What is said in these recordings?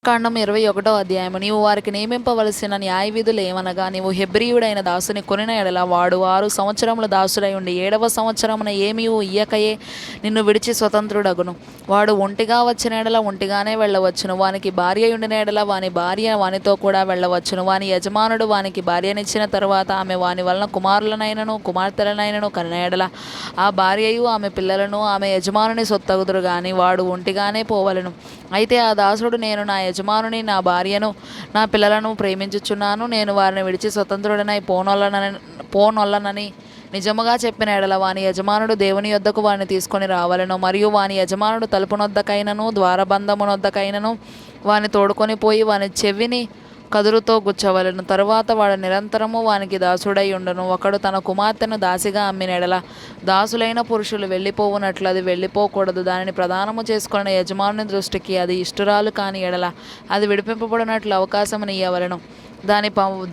ఆదికాండం 21వ అధ్యాయము. నీవు వారికి నియమింపవలసిన న్యాయవిధులు ఏమనగా, నీవు హెబ్రీయుడైన దాసుని కొనిన ఎడల వాడు 6 సంవత్సరముల దాసుడై ఉండి 7వ సంవత్సరమున ఏమీయు ఇయ్యకయే నిన్ను విడిచి స్వతంత్రుడగును. వాడు ఒంటిగా వచ్చిన ఎడల ఒంటిగానే వెళ్ళవచ్చును. వానికి భార్య ఉండిన ఎడల వాని భార్య వానితో కూడా వెళ్ళవచ్చును. వాని యజమానుడు వానికి భార్యనిచ్చిన తరువాత ఆమె వాని వలన కుమారులనైనను కుమార్తెలనైనను కనిన ఎడల ఆ భార్యయు ఆమె పిల్లలను ఆమె యజమానుని సొత్తగుదురు గాని వాడు ఒంటిగానే పోవలెను. అయితే ఆ దాసుడు, నేను నా యజమానుని, నా భార్యను, నా పిల్లలను ప్రేమించుచున్నాను, నేను వారిని విడిచి స్వతంత్రుడనై పోనొల్లనని నిజముగా చెప్పిన ఎడల వాని యజమానుడు దేవుని యొద్దకు వారిని తీసుకొని రావలెను. మరియు వాని యజమానుడు తలుపునొద్దకైనను ద్వారబంధమునొద్దకైనను వాని తోడుకొని పోయి వాని చెవిని కదురుతో గుచ్చవలెను. తరువాత వాడు నిరంతరము వానికి దాసుడై ఉండును. ఒకడు తన కుమార్తెను దాసిగా అమ్మిన ఎడల దాసులైన పురుషులు వెళ్ళిపోవునట్లు అది వెళ్ళిపోకూడదు. దానిని ప్రదానము చేసుకున్న యజమానుని దృష్టికి అది ఇష్టురాలు కాని ఎడల అది విడిపింపబడినట్లు అవకాశమును ఇయ్యవలెను.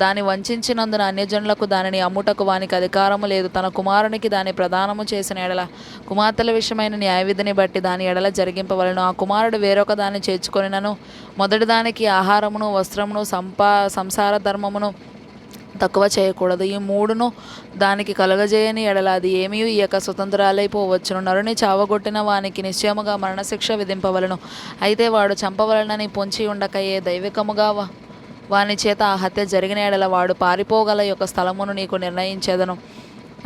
దాని వంచినందున అన్యజనులకు దానిని అమ్ముటకు వానికి అధికారము లేదు. తన కుమారునికి దాని ప్రదానము చేసిన ఎడల కుమార్తెల విషయమైన న్యాయవిధిని బట్టి దాని ఎడల జరిగింపవలెను. ఆ కుమారుడు వేరొక దాన్ని చేర్చుకొనినను మొదటి దానికి ఆహారమును వస్త్రమును సంసార ధర్మమును తక్కువ చేయకూడదు. ఈ మూడును దానికి కలుగజేయని ఎడల అది ఏమీ ఇయ్యక స్వతంత్రాలైపోవచ్చును. నరుని చావగొట్టిన వానికి నిశ్చయముగా మరణశిక్ష విధింపవలను. అయితే వాడు చంపవలనని పొంచి ఉండకయే దైవికముగా వాని చేత ఆ హత్య జరిగిన ఎడల వాడు పారిపోగల యొక్క స్థలమును నీకు నిర్ణయించెదను.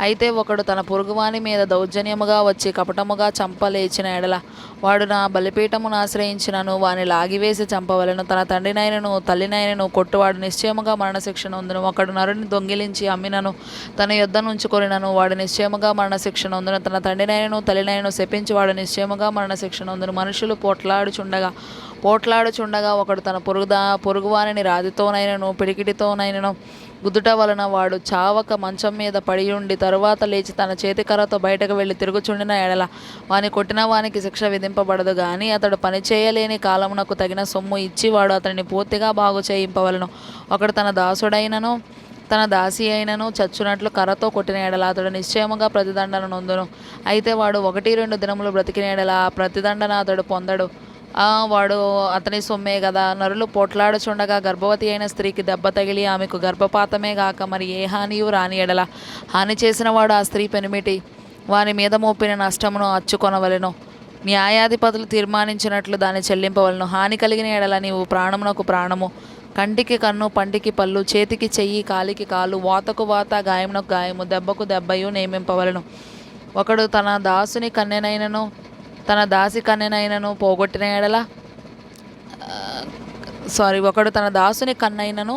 అయితే ఒకడు తన పొరుగువాని మీద దౌర్జన్యముగా వచ్చి కపటముగా చంపలేచిన ఎడల వాడు నా బలిపీఠమును ఆశ్రయించినను వాని లాగివేసి చంపవలెను. తన తండ్రినైనను తల్లినైనను కొట్టువాడు నిశ్చయముగా మరణశిక్ష నొందును. ఒకడు నరుని దొంగిలించి అమ్మినను తన యొద్ద నుంచుకొనినను వాడు నిశ్చయముగా మరణశిక్ష నొందును. తన తండ్రినైనను తల్లినైనను శపించి వాడు నిశ్చయముగా మరణశిక్ష నొందును. మనుషులు పోట్లాడుచుండగా ఒకడు తన పొరుగువానిని రాతితోనైనను పిడికిటితోనైనను గుద్దుట వలన వాడు చావక మంచం మీద పడి ఉండి తరువాత లేచి తన చేతికర్రతో బయటకు వెళ్ళి తిరుగుచుండిన ఎడల వాని కొట్టిన వానికి శిక్ష విధింపబడదు. కానీ అతడు పనిచేయలేని కాలమునకు తగిన సొమ్ము ఇచ్చి వాడు అతనిని పూర్తిగా బాగు చేయింపవలను. ఒకడు తన దాసుడైనను తన దాసి అయినను చచ్చునట్లు కర్రతో కొట్టిన ఎడల అతడు నిశ్చయముగా ప్రతిదండన నొందును. అయితే వాడు 1-2 దినములు బ్రతికిన ఎడల ఆ ప్రతిదండన అతడు పొందడు. వాడు అతని సొమ్మే కదా. నరులు పోట్లాడుచుండగా గర్భవతి అయిన స్త్రీకి దెబ్బ తగిలి ఆమెకు గర్భపాతమే గాక మరి ఏ హానియు రాని ఎడల హాని చేసిన వాడు ఆ స్త్రీ పెనిమిటి వాని మీద మోపిన నష్టమును అచ్చుకొనవలెను. న్యాయాధిపతులు తీర్మానించినట్లు దాన్ని చెల్లింపవలను. హాని కలిగిన ఎడల నీవు ప్రాణమునకు ప్రాణము, కంటికి కన్ను, పంటికి పళ్ళు, చేతికి చెయ్యి, కాలికి కాలు, వాతకు వాత, గాయమునకు గాయము, దెబ్బకు దెబ్బయు నియమింపవలను. ఒకడు తన దాసి కన్నెనైనను పోగొట్టిన ఎడల ఒకడు తన దాసుని కన్నైనను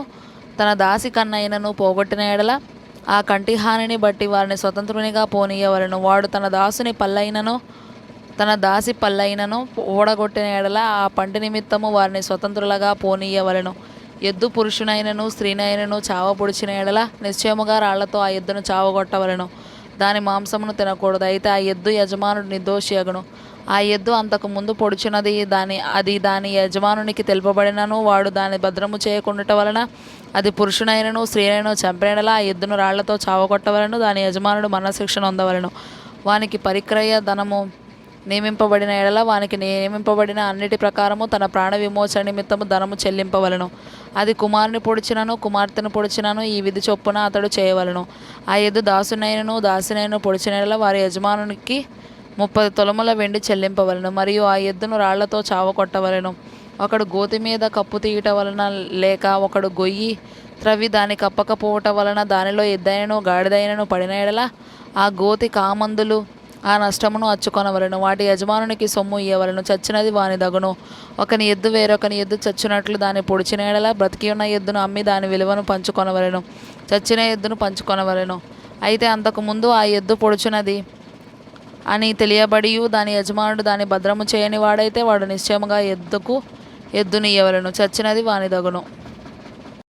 తన దాసి కన్నైనను పోగొట్టిన ఎడల ఆ కంటి హానిని బట్టి వారిని స్వతంత్రునిగా పోనీయవలను. వాడు తన దాసుని పల్లైనను తన దాసి పల్లైనను ఓడగొట్టిన ఎడల ఆ పంటి నిమిత్తము వారిని స్వతంత్రులుగా పోనీయవలను. ఎద్దు పురుషునైనను స్త్రీనైనను చావ పొడిచిన ఎడల నిశ్చయముగా రాళ్లతో ఆ ఎద్దును చావగొట్టవలను. దాని మాంసమును తినకూడదు. అయితే ఆ ఎద్దు యజమానుడు నిర్దోషి అగును. ఆ ఎద్దు అంతకు ముందు పొడిచినది దాని యజమానునికి తెలుపబడినను వాడు దాన్ని భద్రము చేయకుండుట వలన అది పురుషునైనను స్త్రీనైనను చంపినలా ఆ ఎద్దును రాళ్లతో చావగొట్టవలను. దాని యజమానుడు మరణశిక్ష నొందవలను. వానికి పరిక్రయ ధనము నియమింపబడిన ఎడల వానికి నియమింపబడిన అన్నిటి ప్రకారము తన ప్రాణ విమోచన నిమిత్తము ధనము చెల్లింపవలను. అది కుమారుని పొడిచినను కుమార్తెను పొడిచినను ఈ విధి చొప్పున అతడు చేయవలను. ఆ ఎద్దు దాసునైనను దాసినైనను పొడిచిన ఎడల వారి యజమానునికి 30 తులముల వెండి చెల్లింపవలను. మరియు ఆ ఎద్దును రాళ్లతో చావకొట్టవలను. ఒకడు గోతి మీద కప్పు తీయట వలన లేక ఒకడు గొయ్యి త్రవ్వి దాన్ని కప్పకపోవట వలన దానిలో ఎద్దైనను గాడిదైనను పడిన ఎడల ఆ గోతి కామందులు ఆ నష్టమును అచ్చుకొనవలను. వాటి యజమానునికి సొమ్ము ఇయ్యవలను. చచ్చినది వాని దగును. ఒకని ఎద్దు వేరొకని ఎద్దు చచ్చినట్లు దాన్ని పొడిచిన ఎడల బ్రతికి ఉన్న ఎద్దును అమ్మి దాని విలువను పంచుకొనవలను. చచ్చిన ఎద్దును పంచుకొనవలను. అయితే అంతకుముందు ఆ ఎద్దు పొడిచినది అని తెలియబడియు దాని యజమానుడు దాన్ని భద్రము చేయని వాడైతే వాడు నిశ్చయముగా ఎద్దునియ్యవలను. చచ్చినది వాని దగును.